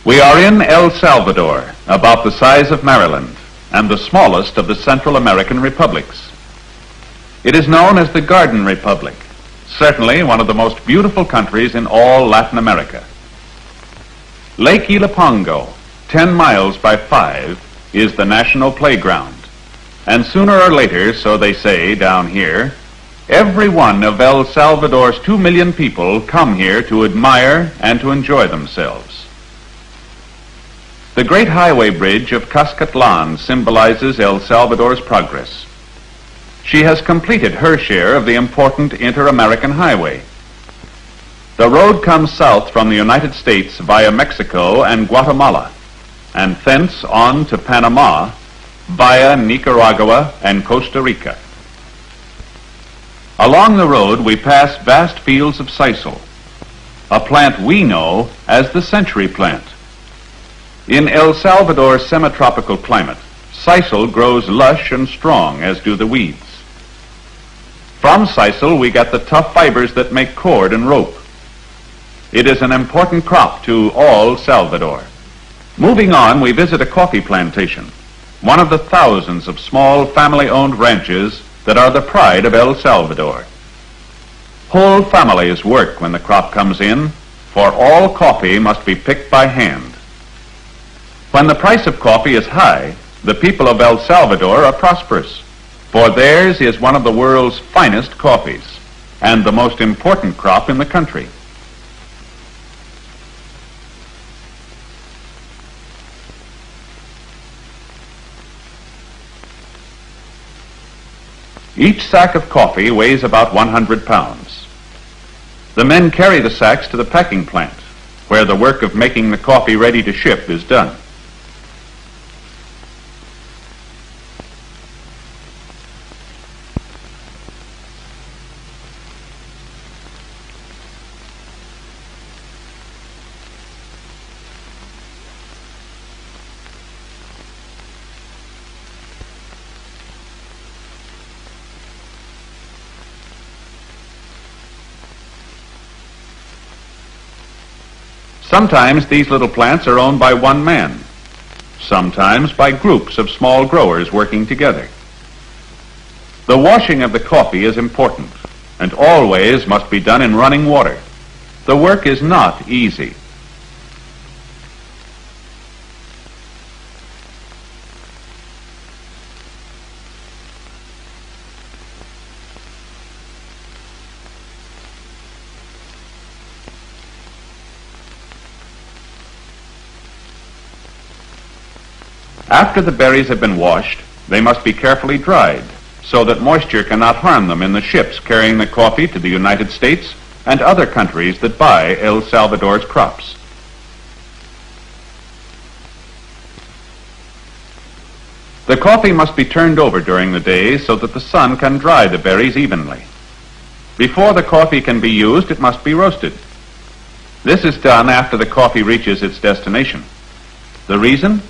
We are in El Salvador, about the size of Maryland, and the smallest of the Central American republics. It is known as the Garden Republic, certainly one of the most beautiful countries in all Latin America. Lake Ilopango, 10 miles by 5, is the national playground, and sooner or later, so they say down here, every one of El Salvador's 2 million people come here to admire and to enjoy themselves. The great highway bridge of Cuscatlan symbolizes El Salvador's progress. She has completed her share of the important inter-American highway. The road comes south from the United States via Mexico and Guatemala, and thence on to Panama via Nicaragua and Costa Rica. Along the road we pass vast fields of sisal, a plant we know as the century plant. In El Salvador's semi-tropical climate, sisal grows lush and strong, as do the weeds. From sisal we get the tough fibers that make cord and rope. It is an important crop to all Salvador. Moving on, we visit a coffee plantation, one of the thousands of small family-owned ranches that are the pride of El Salvador. Whole families work when the crop comes in, for all coffee must be picked by hand. When the price of coffee is high, the people of El Salvador are prosperous, for theirs is one of the world's finest coffees and the most important crop in the country. Each sack of coffee weighs about 100 pounds. The men carry the sacks to the packing plant, where the work of making the coffee ready to ship is done. Sometimes these little plants are owned by one man, sometimes by groups of small growers working together. The washing of the coffee is important and always must be done in running water. The work is not easy. After the berries have been washed, they must be carefully dried so that moisture cannot harm them in the ships carrying the coffee to the United States and other countries that buy El Salvador's crops. The coffee must be turned over during the day so that the sun can dry the berries evenly. Before the coffee can be used, it must be roasted. This is done after the coffee reaches its destination. The reason?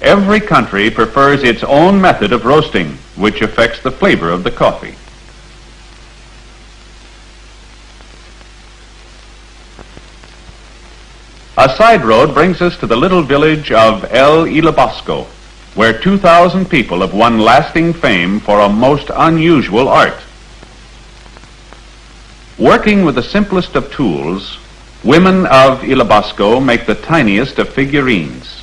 Every country prefers its own method of roasting, which affects the flavor of the coffee. A side road brings us to the little village of El Ilobosco, where 2,000 people have won lasting fame for a most unusual art. Working with the simplest of tools, women of Ilobosco make the tiniest of figurines.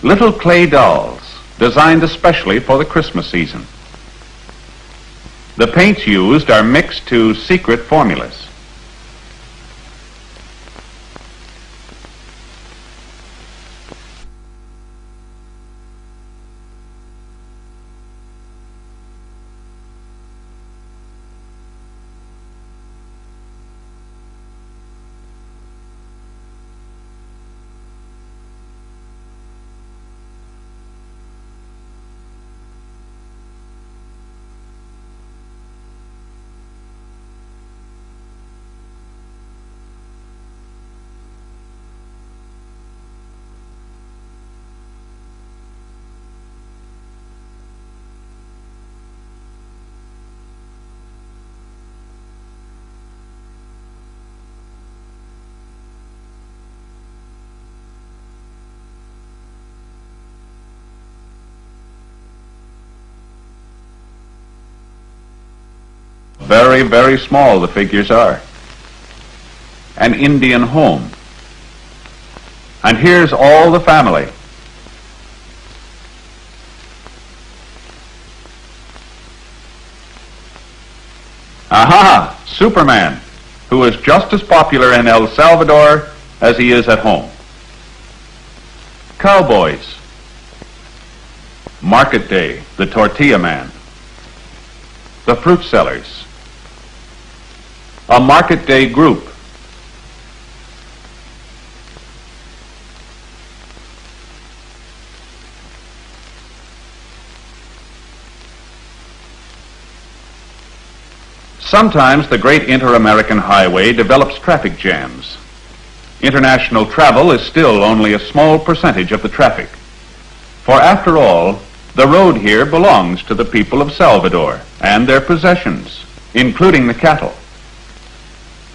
Little clay dolls, designed especially for the Christmas season. The paints used are mixed to secret formulas. Very, very small the figures are. An Indian home. And here's all the family. Aha! Superman, who is just as popular in El Salvador as he is at home. Cowboys. Market Day, the tortilla man. The fruit sellers. A market day group. Sometimes the great inter-American highway develops traffic jams. International travel is still only a small percentage of the traffic. For after all, the road here belongs to the people of Salvador and their possessions, including the cattle.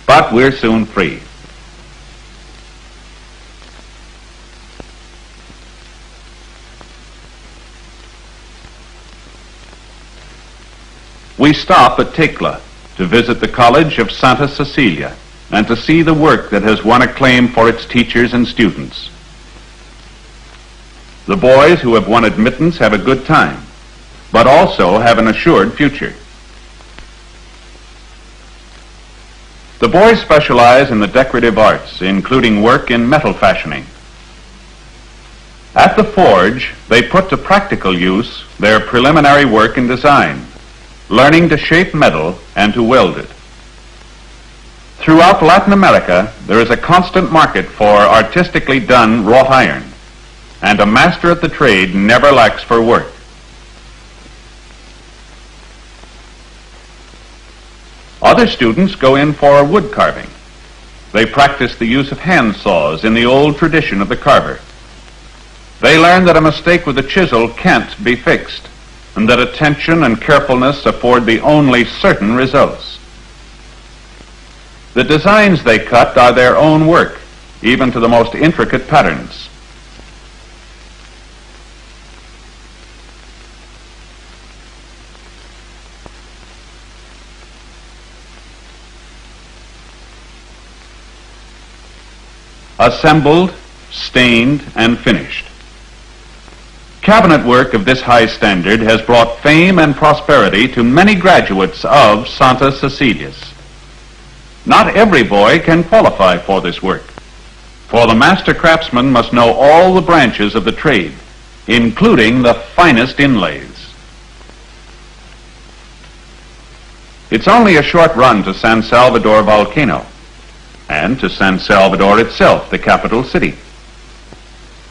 But we're soon free. We stop at Tecla to visit the College of Santa Cecilia and to see the work that has won acclaim for its teachers and students. The boys who have won admittance have a good time, but also have an assured future. The boys specialize in the decorative arts, including work in metal fashioning. At the forge, they put to practical use their preliminary work in design, learning to shape metal and to weld it. Throughout Latin America, there is a constant market for artistically done wrought iron, and a master at the trade never lacks for work. Other students go in for wood carving. They practice the use of hand saws in the old tradition of the carver. They learn that a mistake with a chisel can't be fixed, and that attention and carefulness afford the only certain results. The designs they cut are their own work, even to the most intricate patterns. Assembled, stained, and finished. Cabinet work of this high standard has brought fame and prosperity to many graduates of Santa Cecilia's. Not every boy can qualify for this work, for the master craftsman must know all the branches of the trade, including the finest inlays. It's only a short run to San Salvador volcano, and to San Salvador itself, the capital city.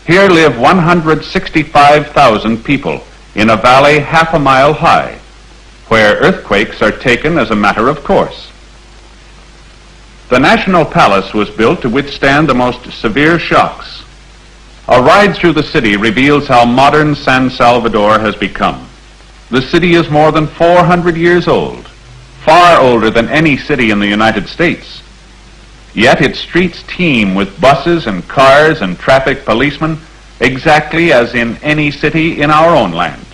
Here live 165,000 people in a valley half a mile high, where earthquakes are taken as a matter of course. The National Palace was built to withstand the most severe shocks. A ride through the city reveals how modern San Salvador has become. The city is more than 400 years old, far older than any city in the United States. Yet its streets teem with buses and cars and traffic policemen, exactly as in any city in our own land.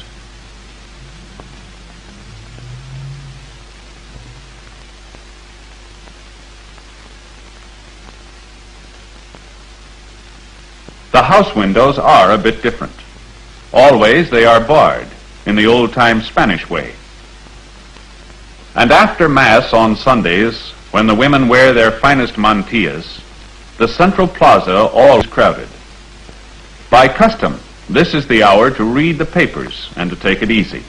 The house windows are a bit different. Always they are barred, in the old-time Spanish way. And after Mass on Sundays, when the women wear their finest mantillas, the central plaza always crowded. By custom, this is the hour to read the papers and to take it easy.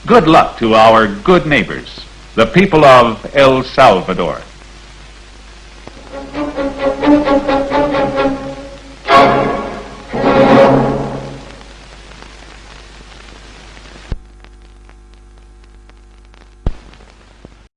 Good luck to our good neighbors, the people of El Salvador.